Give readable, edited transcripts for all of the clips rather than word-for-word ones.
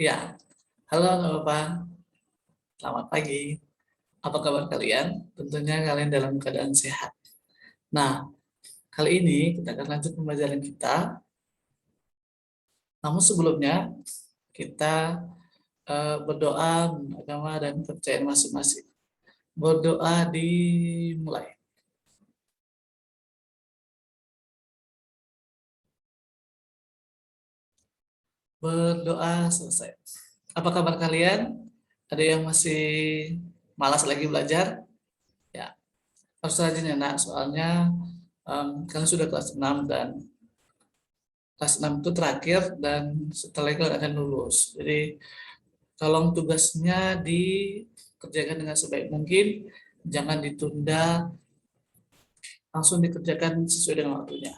Ya, halo Bapak, selamat pagi. Apa kabar kalian? Tentunya kalian dalam keadaan sehat. Nah, kali ini kita akan lanjut pembelajaran kita. Namun sebelumnya, kita berdoa agama dan kepercayaan masing-masing. Berdoa dimulai. Berdoa selesai. Apa kabar kalian? Ada yang masih malas lagi belajar? Ya, harus rajin ya nak, soalnya kalian sudah kelas 6 dan kelas 6 itu terakhir dan setelah itu akan lulus. Jadi tolong tugasnya dikerjakan dengan sebaik mungkin, jangan ditunda, langsung dikerjakan sesuai dengan waktunya.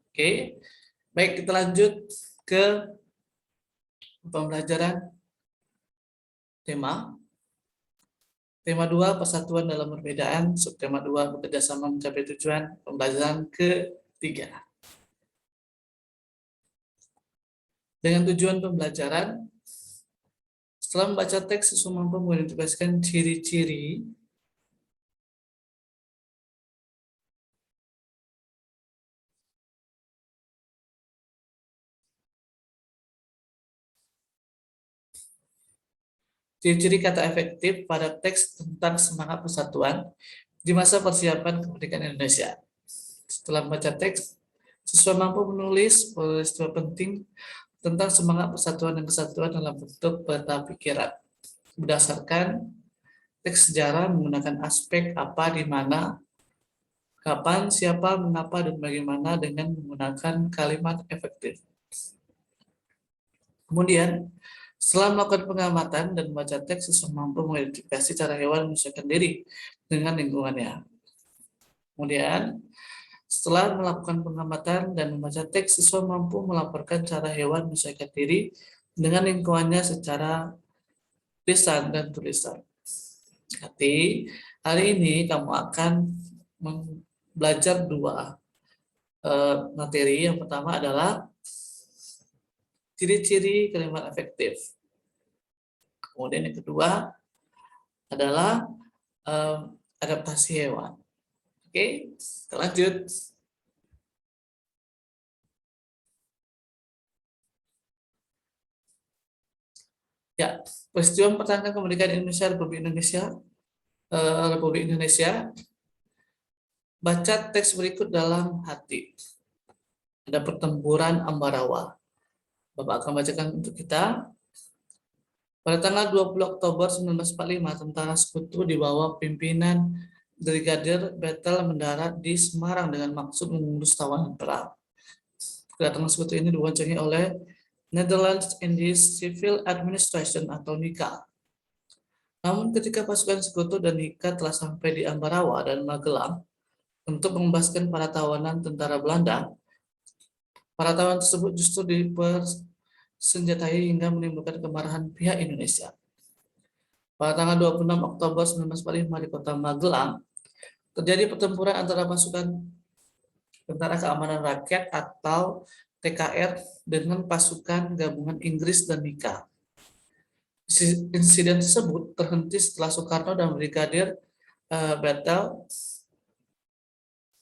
Oke, baik kita lanjut ke pembelajaran tema. Tema 2 persatuan dalam perbedaan, subtema 2 bekerjasama mencapai tujuan, pembelajaran ketiga. Dengan tujuan pembelajaran, setelah membaca teks, siswa mampu mengidentifikasikan ciri-ciri ciri-ciri kata efektif pada teks tentang semangat persatuan di masa persiapan kemerdekaan Indonesia. Setelah membaca teks, siswa mampu menulis peristiwa penting tentang semangat persatuan dan kesatuan dalam bentuk peta pikiran. Berdasarkan teks sejarah menggunakan aspek apa, di mana, kapan, siapa, mengapa, dan bagaimana dengan menggunakan kalimat efektif. Kemudian, setelah melakukan pengamatan dan membaca teks, siswa mampu mengidentifikasi cara hewan menyesuaikan diri dengan lingkungannya. Kemudian, setelah melakukan pengamatan dan membaca teks, siswa mampu melaporkan cara hewan menyesuaikan diri dengan lingkungannya secara lisan dan tulisan. Jadi, hari ini kamu akan belajar dua materi. Yang pertama adalah ciri-ciri kalimat efektif. Kemudian yang kedua adalah adaptasi hewan. Oke, kita lanjut. Ya, peristiwa mempertahankan kemerdekaan Indonesia, Republik Indonesia. Baca teks berikut dalam hati. Ada pertempuran Ambarawa. Bapak akan bacakan untuk kita. Pada tanggal 20 Oktober 1945, tentara sekutu di bawah pimpinan Brigadir Bethel mendarat di Semarang dengan maksud mengurus tawanan perang. Kedatangan sekutu ini diwawancarai oleh Netherlands Indies Civil Administration atau NICA. Namun ketika pasukan sekutu dan NICA telah sampai di Ambarawa dan Magelang untuk membebaskan para tawanan tentara Belanda, para tawanan tersebut justru dipersenjatai hingga menimbulkan kemarahan pihak Indonesia. Pada tanggal 26 Oktober 1945 di kota Magelang, terjadi pertempuran antara pasukan Tentara Keamanan Rakyat atau TKR dengan pasukan gabungan Inggris dan NICA. Insiden tersebut terhenti setelah Soekarno dan Brigadir Bethel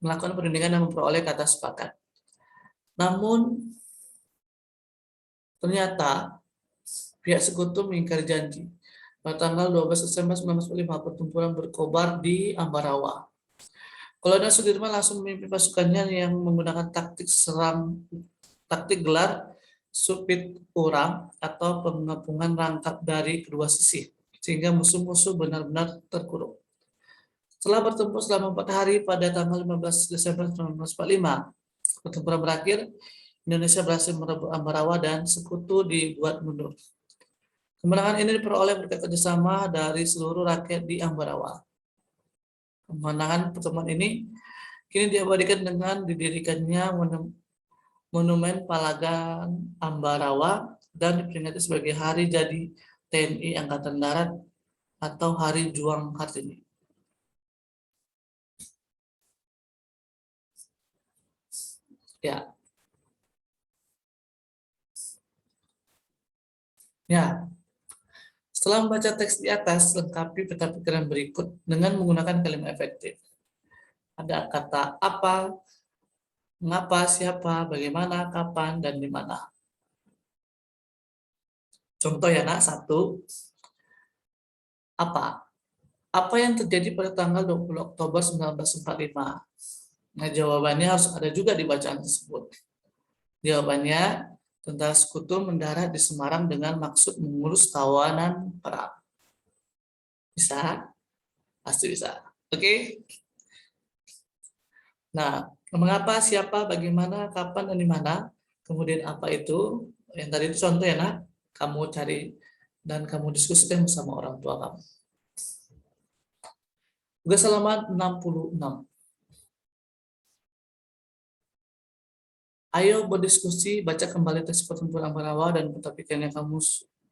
melakukan perundingan dan memperoleh kata sepakat. Namun ternyata pihak sekutu mengingkari janji. Pada tanggal 12 Desember 1945, pertempuran berkobar di Ambarawa. Kolonel Sudirman langsung memimpin pasukannya yang menggunakan taktik gelar supit orang atau pengepungan rangkap dari kedua sisi, sehingga musuh-musuh benar-benar terkurung. Setelah bertempur selama 4 hari pada tanggal 15 Desember 1945, pertempuran berakhir, Indonesia berhasil merebut Ambarawa dan sekutu dibuat mundur. Kemenangan ini diperoleh berkat kerjasama dari seluruh rakyat di Ambarawa. Kemenangan pertemuan ini kini diabadikan dengan didirikannya Monumen Palagan Ambarawa dan diperingati sebagai Hari Jadi TNI Angkatan Darat atau Hari Juang Kartini. Ya. Ya, setelah membaca teks di atas, lengkapi peta pikiran berikut dengan menggunakan kalimat efektif. Ada kata apa, mengapa, siapa, bagaimana, kapan, dan di mana. Contoh ya nak, 1. Apa? Apa yang terjadi pada tanggal 20 Oktober 1945? Nah, jawabannya harus ada juga di bacaan tersebut. Jawabannya, tentara sekutu mendarat di Semarang dengan maksud mengurus tawanan perang. Bisa? Pasti bisa. Oke? Nah, mengapa, siapa, bagaimana, kapan, dan di mana. Kemudian apa itu? Yang tadi itu contoh ya nak. Kamu cari dan kamu diskusikan bersama orang tua kamu. Tugas halaman 66. Ayo berdiskusi, baca kembali teks pertempuran Ambarawa dan peta pikiran yang kamu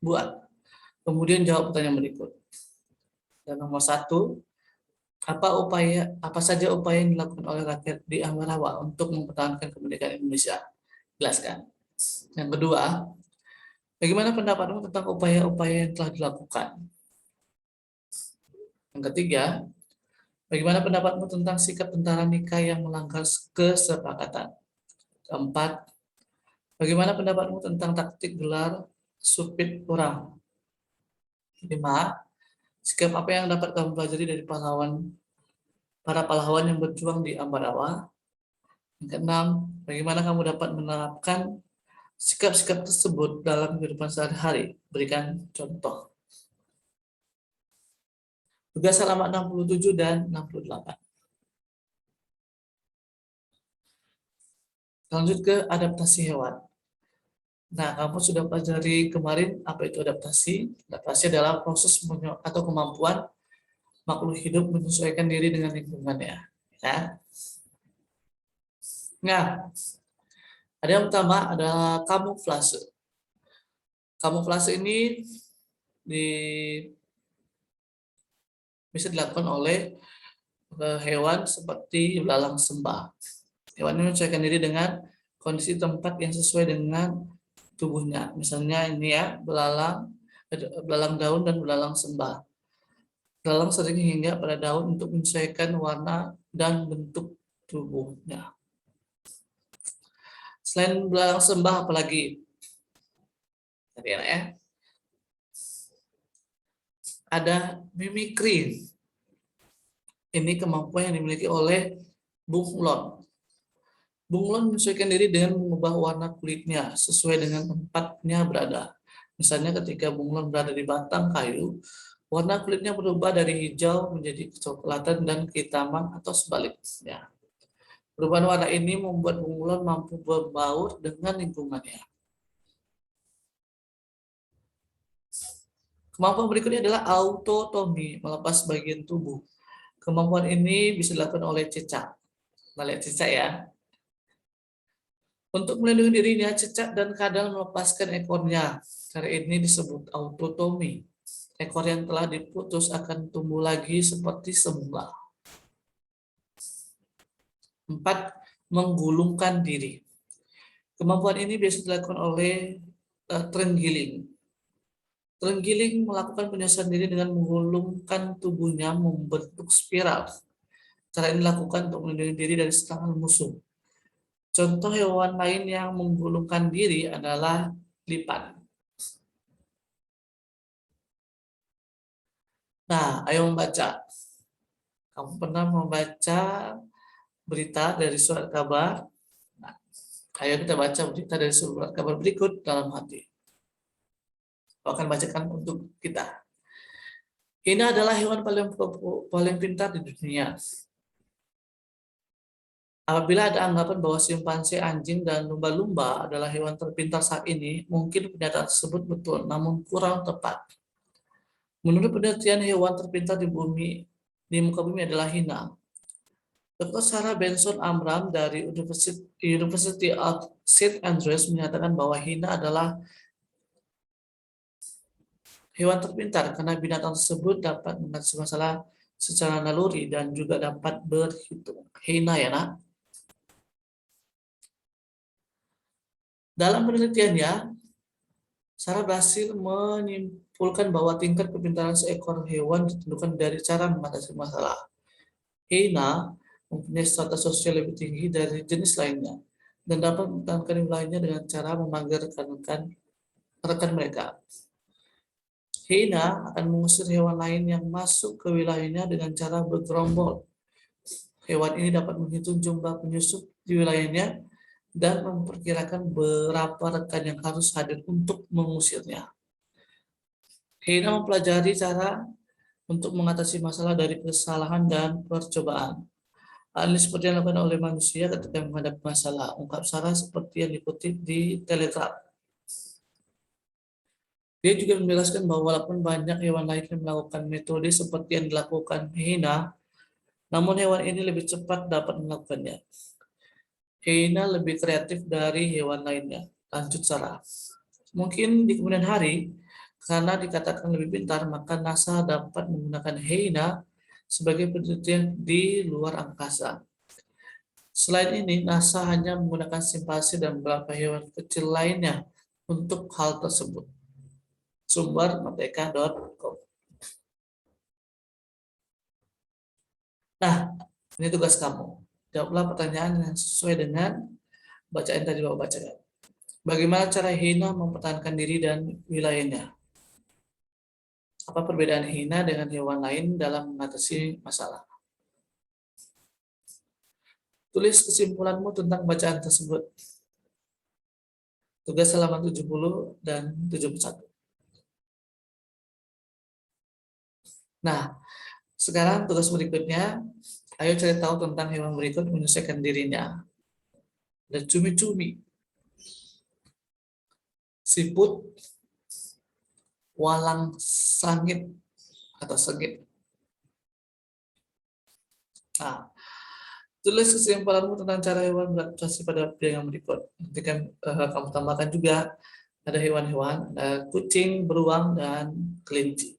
buat. Kemudian jawab pertanyaan berikut. Dan nomor 1, apa saja upaya yang dilakukan oleh rakyat di Ambarawa untuk mempertahankan kemerdekaan Indonesia? Jelaskan. Yang kedua, bagaimana pendapatmu tentang upaya-upaya yang telah dilakukan? Yang ketiga, bagaimana pendapatmu tentang sikap tentara Nikai yang melanggar kesepakatan? Keempat, bagaimana pendapatmu tentang taktik gelar supit orang? 5. Sikap apa yang dapat kamu pelajari dari para pahlawan yang berjuang di Ambarawa? Yang keenam, bagaimana kamu dapat menerapkan sikap-sikap tersebut dalam kehidupan sehari-hari? Berikan contoh. Tugas halaman 67 dan 68. Lanjut ke adaptasi hewan. Nah, kamu sudah pelajari kemarin apa itu adaptasi. Adaptasi adalah proses atau kemampuan makhluk hidup menyesuaikan diri dengan lingkungannya. Ya. Nah, ada yang pertama adalah kamuflase. Kamuflase ini di, bisa dilakukan oleh hewan seperti belalang sembah. Hewan ini menyesuaikan diri dengan kondisi tempat yang sesuai dengan tubuhnya. Misalnya ini ya, belalang daun dan belalang sembah. Belalang sering hinggap pada daun untuk menyesuaikan warna dan bentuk tubuhnya. Selain belalang sembah, apalagi? Tadi ya, ada mimikri. Ini kemampuan yang dimiliki oleh bunglon. Bunglon menyesuaikan diri dengan mengubah warna kulitnya sesuai dengan tempatnya berada. Misalnya ketika bunglon berada di batang kayu, warna kulitnya berubah dari hijau menjadi kecoklatan dan kehitaman atau sebaliknya. Perubahan warna ini membuat bunglon mampu berbaur dengan lingkungannya. Kemampuan berikutnya adalah autotomi, melepas bagian tubuh. Kemampuan ini bisa dilakukan oleh cicak. Kita lihat cicak ya. Untuk melindungi dirinya, cicak dan kadal melepaskan ekornya. Cara ini disebut autotomi. Ekor yang telah diputus akan tumbuh lagi seperti semula. 4. Menggulungkan diri. Kemampuan ini biasa dilakukan oleh terenggiling. Terenggiling melakukan penyesuaian diri dengan menggulungkan tubuhnya membentuk spiral. Cara ini dilakukan untuk melindungi diri dari serangan musuh. Contoh hewan lain yang menggulungkan diri adalah lipan. Nah, ayo membaca. Kamu pernah membaca berita dari surat kabar? Nah, ayo kita baca berita dari surat kabar berikut dalam hati. Aku akan bacakan untuk kita. Ini adalah hewan paling pintar di dunia. Apabila ada anggapan bahwa simpanse, anjing, dan lumba-lumba adalah hewan terpintar saat ini, mungkin pernyataan tersebut betul, namun kurang tepat. Menurut penelitian, hewan terpintar di muka bumi adalah hina. Dr. Sarah Benson Amram dari University of St. Andrews menyatakan bahwa hina adalah hewan terpintar karena binatang tersebut dapat mengatasi masalah secara naluri dan juga dapat berhitung. Hina ya nak. Dalam penelitiannya, Sarah berhasil menyimpulkan bahwa tingkat kepintaran seekor hewan ditentukan dari cara mengatasi masalah. Hyena mempunyai strata sosial lebih tinggi dari jenis lainnya dan dapat mempertahankan wilayahnya dengan cara memanggil rekan mereka. Hyena akan mengusir hewan lain yang masuk ke wilayahnya dengan cara bergerombol. Hewan ini dapat menghitung jumlah penyusup di wilayahnya dan memperkirakan berapa rekan yang harus hadir untuk mengusirnya. Hyena mempelajari cara untuk mengatasi masalah dari kesalahan dan percobaan. Hal ini seperti yang dilakukan oleh manusia ketika menghadapi masalah. Ungkap Sarah seperti yang dikutip di Telegraph. Dia juga menjelaskan bahwa walaupun banyak hewan lain yang melakukan metode seperti yang dilakukan hyena, namun hewan ini lebih cepat dapat melakukannya. Hyena lebih kreatif dari hewan lainnya. Lanjut Sarah. Mungkin di kemudian hari, karena dikatakan lebih pintar, maka NASA dapat menggunakan hyena sebagai penelitian di luar angkasa. Selain ini, NASA hanya menggunakan simpasi dan beberapa hewan kecil lainnya untuk hal tersebut. Sumber merdeka.com. Nah, ini tugas kamu. Jawablah pertanyaan yang sesuai dengan bacaan tadi Bapak bacakan. Bagaimana cara hyena mempertahankan diri dan wilayahnya? Apa perbedaan hyena dengan hewan lain dalam mengatasi masalah? Tulis kesimpulanmu tentang bacaan tersebut. Tugas halaman 70 dan 71. Nah, sekarang tugas berikutnya, ayo cari tahu tentang hewan berikut menyesuaikan dirinya. Ada cumi-cumi, siput, walang sangit atau segit. Nah, tulis kesimpulanmu tentang cara hewan beradaptasi pada yang berikut. Nanti kan kamu tambahkan juga ada hewan-hewan, ada kucing, beruang, dan kelinci.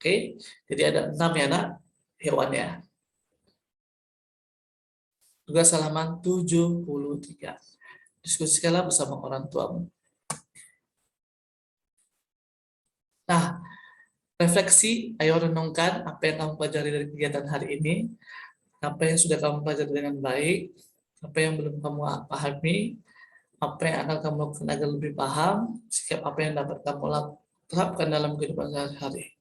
Oke, jadi ada 6 ya nak hewannya. Tugas halaman 73. Diskusikanlah bersama orang tuamu. Nah, refleksi, ayo renungkan apa yang kamu pelajari dari kegiatan hari ini, apa yang sudah kamu pelajari dengan baik, apa yang belum kamu pahami, apa yang akan kamu lakukan agar lebih paham, sikap apa yang dapat kamu terapkan dalam kehidupan sehari-hari.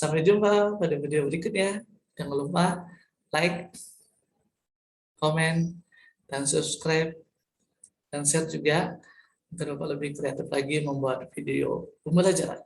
Sampai jumpa pada video berikutnya. Jangan lupa like, komen, dan subscribe, dan share juga agar Bapak lebih kreatif lagi membuat video pembelajaran.